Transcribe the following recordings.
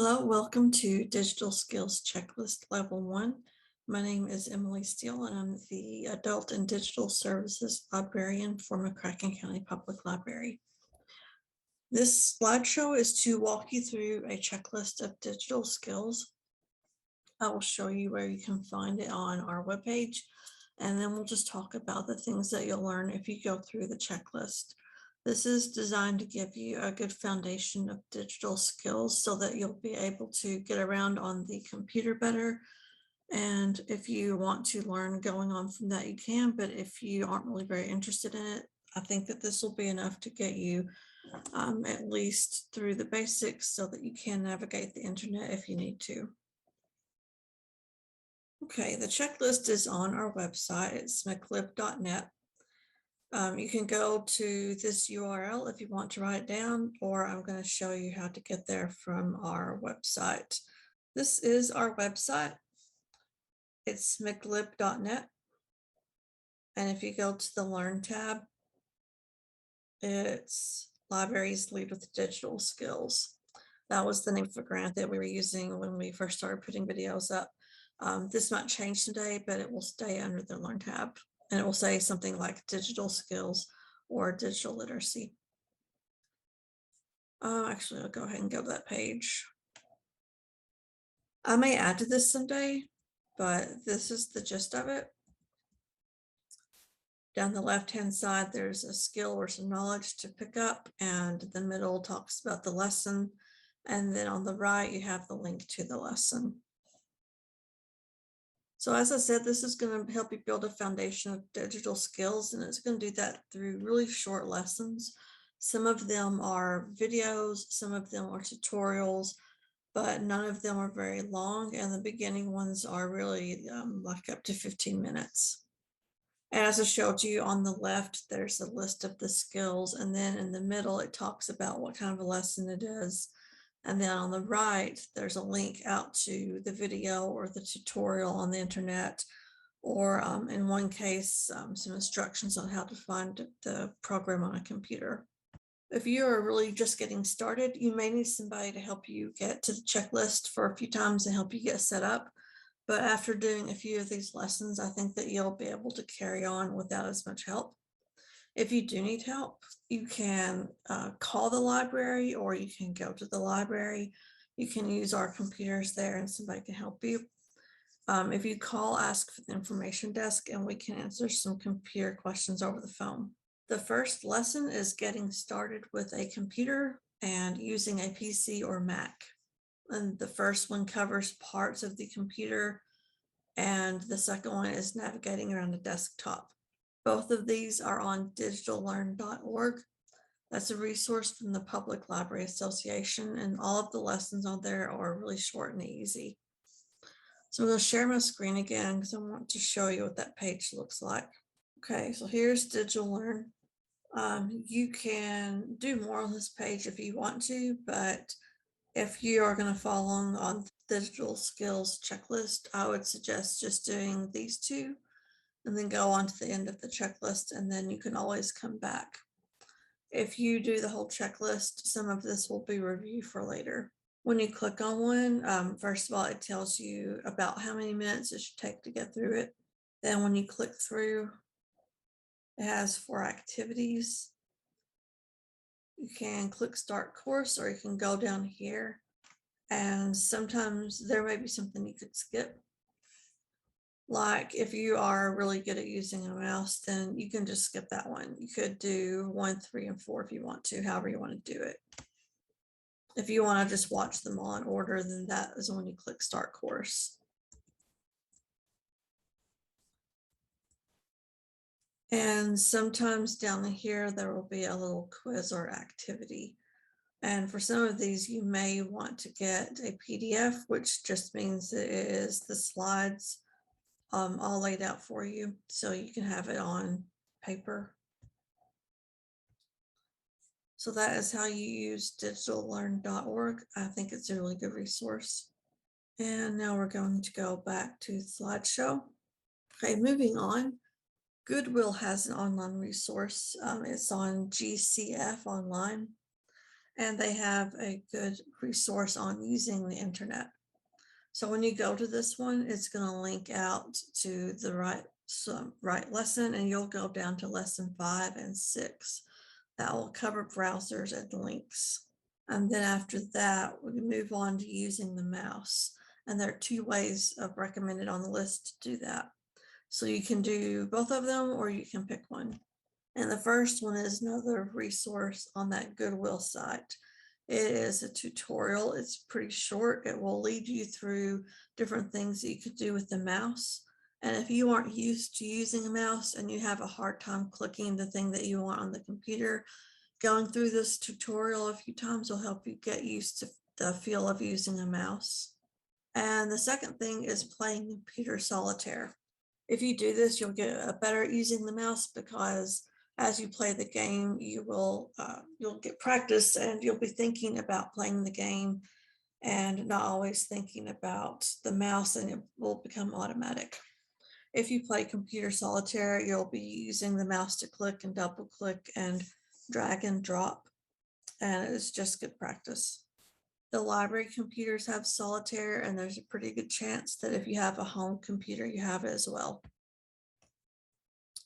Hello, welcome to Digital Skills Checklist Level 1. My name is Emily Steele, and I'm the Adult and Digital Services Librarian for McCracken County Public Library. This slideshow is to walk you through a checklist of digital skills. I will show you where you can find it on our webpage, and then we'll just talk about the things that you'll learn if you go through the checklist. This is designed to give you a good foundation of digital skills so that you'll be able to get around on the computer better. And if you want to learn going on from that, you can, but if you aren't really very interested in it, I think that this will be enough to get you at least through the basics so that you can navigate the internet if you need to. Okay, the checklist is on our website. It's mclib.net. You can go to this URL if you want to write it down, or I'm going to show you how to get there from our website. This is our website. It's mclib.net. And if you go to the Learn tab, it's Libraries Lead with Digital Skills. That was the name of a grant that we were using when we first started putting videos up. This might change today, but it will stay under the Learn tab. And it will say something like digital skills or digital literacy. Actually, I'll go ahead and go to that page. I may add to this someday, but this is the gist of it. Down the left-hand side, there's a skill or some knowledge to pick up, and the middle talks about the lesson. And then on the right, you have the link to the lesson. So as I said, this is going to help you build a foundation of digital skills, and it's going to do that through really short lessons. Some of them are videos, some of them are tutorials, but none of them are very long, and the beginning ones are really like up to 15 minutes. And as I showed you on the left, there's a list of the skills, and then in the middle, it talks about what kind of a lesson it is. And then on the right, there's a link out to the video or the tutorial on the internet, or in one case, some instructions on how to find the program on a computer. If you are really just getting started, you may need somebody to help you get to the checklist for a few times and help you get set up. But after doing a few of these lessons, I think that you'll be able to carry on without as much help. If you do need help, you can call the library, or you can go to the library. You can use our computers there and somebody can help you. If you call, ask for the information desk and we can answer some computer questions over the phone. The first lesson is getting started with a computer and using a PC or Mac. And the first one covers parts of the computer, and the second one is navigating around a desktop. Both of these are on digitallearn.org. That's a resource from the Public Library Association, and all of the lessons on there are really short and easy. So I'm going to share my screen again because I want to show you what that page looks like. Okay, so here's Digital Learn. You can do more on this page if you want to, but if you are going to follow on the digital skills checklist, I would suggest just doing these two and then go on to the end of the checklist, and then you can always come back. If you do the whole checklist, some of this will be reviewed for later. When you click on one, first of all, it tells you about how many minutes it should take to get through it. Then when you click through, it has 4 activities. You can click Start Course, or you can go down here, and sometimes there may be something you could skip. Like if you are really good at using a mouse, then you can just skip that one. You could do 1, 3, and 4 if you want to, however you want to do it. If you want to just watch them all in order, then that is when you click Start Course. And sometimes down here, there will be a little quiz or activity. And for some of these, you may want to get a PDF, which just means it is the slides all laid out for you, so you can have it on paper. So that is how you use digitallearn.org. I think it's a really good resource. And now we're going to go back to the slideshow. Okay, moving on. Goodwill has an online resource. It's on GCF online. and they have a good resource on using the internet. So when you go to this one, it's going to link out to the right lesson, and you'll go down to lesson 5 and 6. That will cover browsers and links. And then after that, we move on to using the mouse. And there are 2 ways of recommended on the list to do that. So you can do both of them, or you can pick one. And the first one is another resource on that Goodwill site. It is a tutorial. It's pretty short. It will lead you through different things that you could do with the mouse. And if you aren't used to using a mouse and you have a hard time clicking the thing that you want on the computer, going through this tutorial a few times will help you get used to the feel of using a mouse. And the second thing is playing computer solitaire. If you do this, you'll get better at using the mouse, because as you play the game, you'll get practice, and you'll be thinking about playing the game and not always thinking about the mouse, and it will become automatic. If you play computer solitaire, you'll be using the mouse to click and double click and drag and drop, and it's just good practice. The library computers have solitaire, and there's a pretty good chance that if you have a home computer, you have it as well.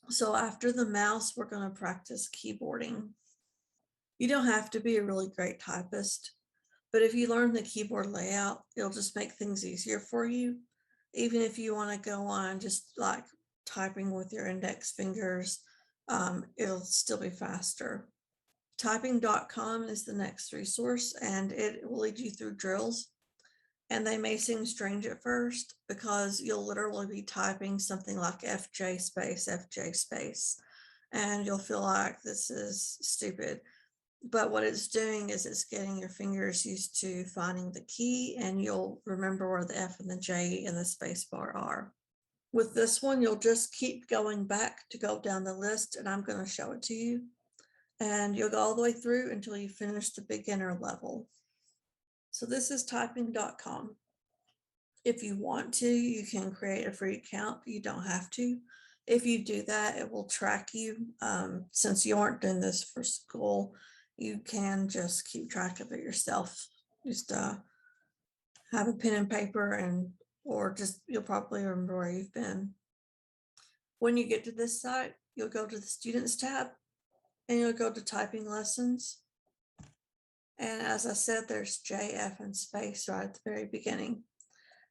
So after the mouse, we're going to practice keyboarding. You don't have to be a really great typist, but if you learn the keyboard layout, it'll just make things easier for you. Even if you want to go on just like typing with your index fingers, it'll still be faster. Typing.com is the next resource, and it will lead you through drills. And they may seem strange at first, because you'll literally be typing something like FJ space, and you'll feel like this is stupid. But what it's doing is it's getting your fingers used to finding the key, and you'll remember where the F and the J and the space bar are. With this one, you'll just keep going back to go down the list, and I'm going to show it to you. And you'll go all the way through until you finish the beginner level. So this is typing.com. If you want to, you can create a free account. You don't have to. If you do that, it will track you. Since you aren't doing this for school, you can just keep track of it yourself. Just have a pen and paper, or just you'll probably remember where you've been. When you get to this site, you'll go to the Students tab, and you'll go to Typing Lessons. And as I said, there's J, F, and space right at the very beginning.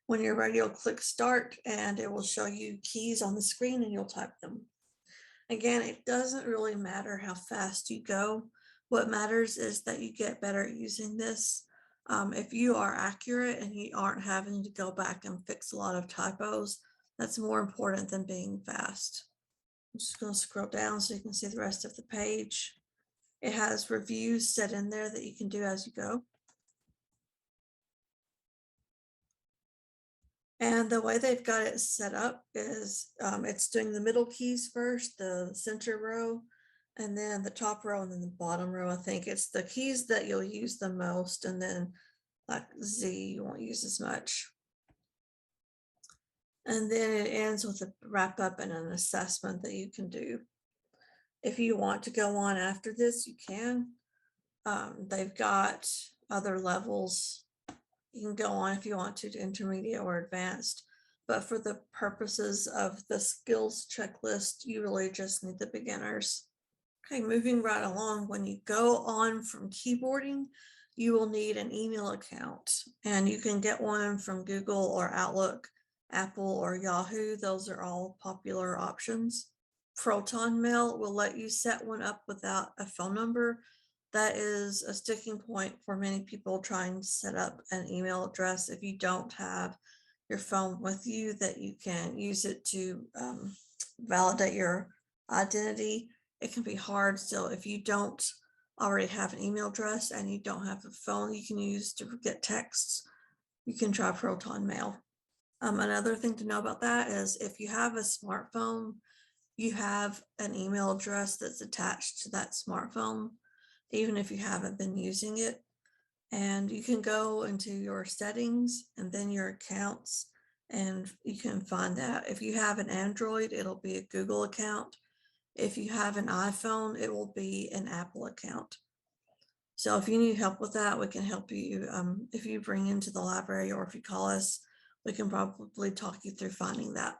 When you're ready, you'll click Start, and it will show you keys on the screen, and you'll type them. Again, it doesn't really matter how fast you go. What matters is that you get better at using this. If you are accurate and you aren't having to go back and fix a lot of typos, that's more important than being fast. I'm just going to scroll down so you can see the rest of the page. It has reviews set in there that you can do as you go. And the way they've got it set up is it's doing the middle keys first, the center row, and then the top row, and then the bottom row. I think it's the keys that you'll use the most, and then like Z you won't use as much. And then it ends with a wrap up and an assessment that you can do. If you want to go on after this, you can. They've got other levels. You can go on if you want to intermediate or advanced, but for the purposes of the skills checklist, you really just need the beginners. Okay, moving right along, when you go on from keyboarding, you will need an email account, and you can get one from Google or Outlook, Apple or Yahoo. Those are all popular options. Proton Mail will let you set one up without a phone number. That is a sticking point for many people trying to set up an email address. If you don't have your phone with you, that you can use it to validate your identity. It can be hard. So if you don't already have an email address and you don't have a phone you can use to get texts, you can try Proton Mail. Another thing to know about that is if you have a smartphone, you have an email address that's attached to that smartphone, even if you haven't been using it. And you can go into your settings and then your accounts, and you can find that. If you have an Android, it'll be a Google account. If you have an iPhone, it will be an Apple account. So if you need help with that, we can help you. If you bring into the library or if you call us, we can probably talk you through finding that.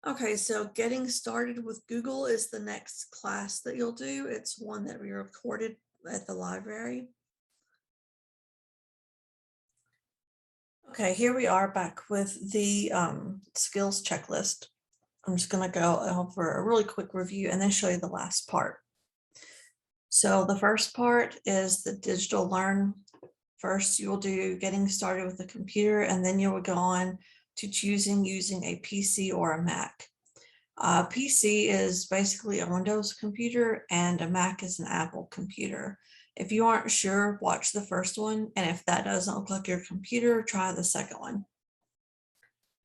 Okay, so getting started with Google is the next class that you'll do. It's one that we recorded at the library. Okay, here we are back with the skills checklist. I'm just going to go over a really quick review and then show you the last part. So the first part is the digital learn. First, you will do getting started with the computer, and then you will go on to choosing using a PC or a Mac. PC is basically a Windows computer and a Mac is an Apple computer. If you aren't sure, watch the first one, and if that doesn't look like your computer, try the second one.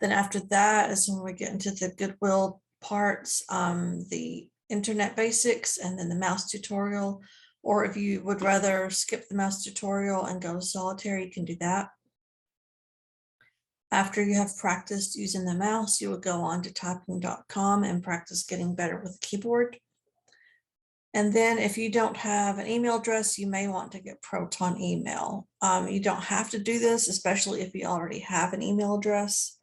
Then after that is when we get into the Goodwill parts, the internet basics, and then the mouse tutorial. Or if you would rather skip the mouse tutorial and go to Solitaire, you can do that. After you have practiced using the mouse, you will go on to typing.com and practice getting better with the keyboard. And then if you don't have an email address, you may want to get Proton email. You don't have to do this, especially if you already have an email address.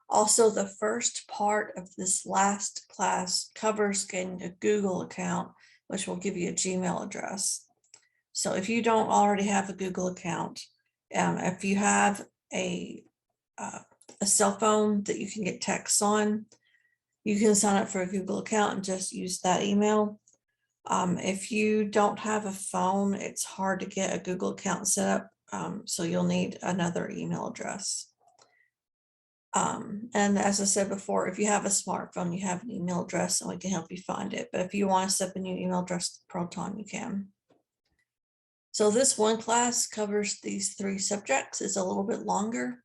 Also, the first part of this last class covers getting a Google account, which will give you a Gmail address. So if you don't already have a Google account, if you have a cell phone that you can get texts on, you can sign up for a Google account and just use that email. If you don't have a phone, it's hard to get a Google account set up, so you'll need another email address. And as I said before, if you have a smartphone, you have an email address and we can help you find it. But if you want to set up a new email address to Proton, you can. So this one class covers these 3 subjects. It's a little bit longer.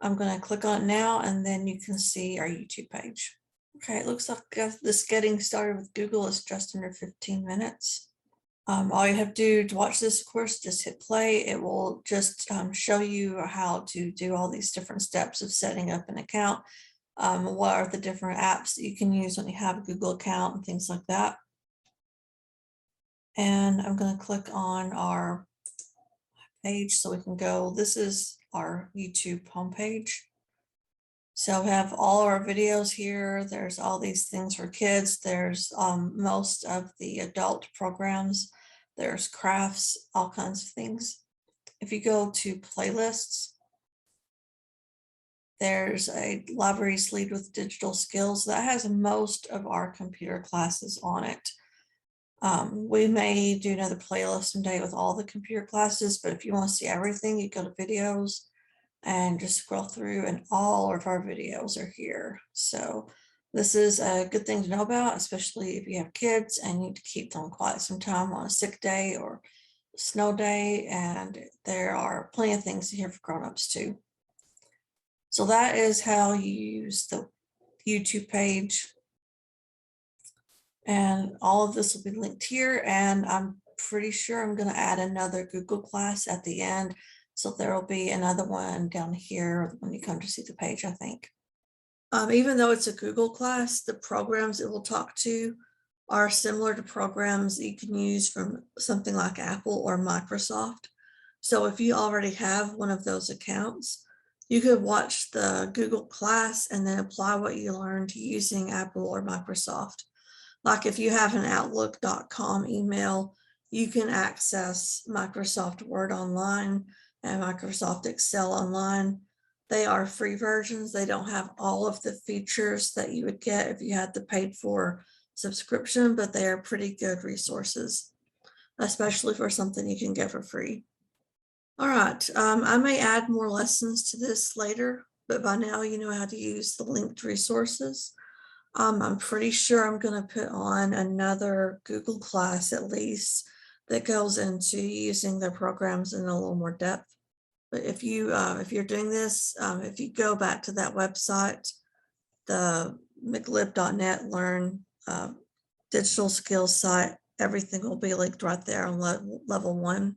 I'm going to click on it now, and then you can see our YouTube page. Okay, it looks like this getting started with Google is just under 15 minutes. All you have to do to watch this course, just hit play. It will just show you how to do all these different steps of setting up an account. What are the different apps that you can use when you have a Google account and things like that. And I'm going to click on our page so we can go. This is our YouTube homepage. So we have all our videos here. There's all these things for kids. There's most of the adult programs. There's crafts, all kinds of things. If you go to playlists, there's a libraries lead with digital skills that has most of our computer classes on it. We may do another playlist someday with all the computer classes, but if you want to see everything, you go to videos and just scroll through, and all of our videos are here. So this is a good thing to know about, especially if you have kids and you need to keep them quiet sometime on a sick day or snow day. And there are plenty of things here for grown-ups too. So that is how you use the YouTube page. And all of this will be linked here. And I'm pretty sure I'm going to add another Google class at the end. So there will be another one down here when you come to see the page, I think. Even though it's a Google class, the programs it will talk to are similar to programs that you can use from something like Apple or Microsoft. So if you already have one of those accounts, you could watch the Google class and then apply what you learned using Apple or Microsoft. Like if you have an Outlook.com email, you can access Microsoft Word online and Microsoft Excel online. They are free versions. They don't have all of the features that you would get if you had the paid for subscription, but they are pretty good resources, especially for something you can get for free. All right, I may add more lessons to this later, but by now you know how to use the linked resources. I'm pretty sure I'm going to put on another Google class at least that goes into using their programs in a little more depth. But if you're doing this, if you go back to that website, the mclib.net learn digital skills site, everything will be linked right there on level 1.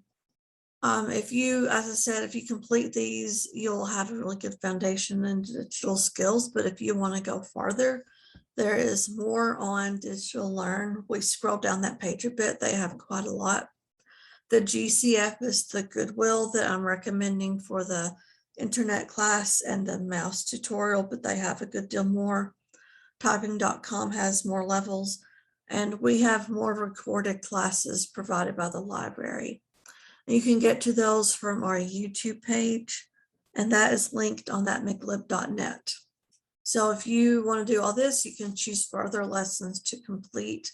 If you, as I said, if you complete these, you'll have a really good foundation in digital skills. But if you want to go farther, there is more on Digital Learn. We scroll down that page a bit. They have quite a lot. The GCF is the Goodwill that I'm recommending for the internet class and the mouse tutorial, but they have a good deal more. Typing.com has more levels, and we have more recorded classes provided by the library. You can get to those from our YouTube page, and that is linked on that mclib.net. So if you want to do all this, you can choose further lessons to complete.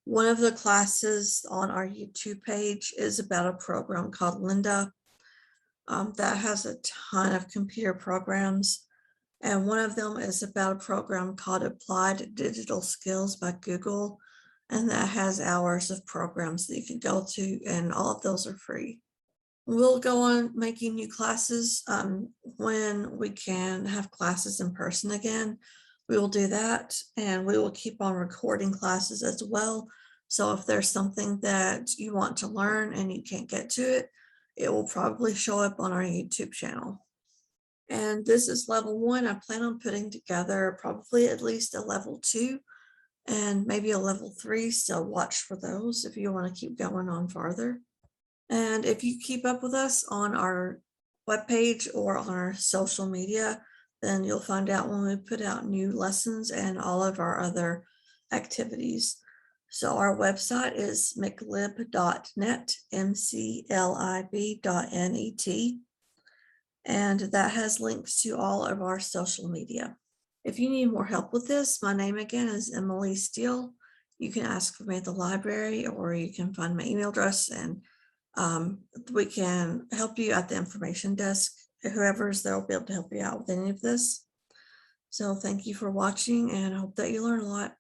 One of the classes on our YouTube page is about a program called Linda that has a ton of computer programs. And one of them is about a program called Applied Digital Skills by Google. And that has hours of programs that you can go to, and all of those are free. We'll go on making new classes when we can have classes in person again. We will do that, and we will keep on recording classes as well. So if there's something that you want to learn and you can't get to it, it will probably show up on our YouTube channel. And this is level 1. I plan on putting together probably at least a level 2 and maybe a level 3. So watch for those if you want to keep going on farther. And if you keep up with us on our webpage or on our social media, then you'll find out when we put out new lessons and all of our other activities. So our website is mclib.net, mclib.net. And that has links to all of our social media. If you need more help with this, my name again is Emily Steele. You can ask for me at the library, or you can find my email address, and we can help you at the information desk. Whoever's there will be able to help you out with any of this. So thank you for watching, and I hope that you learn a lot.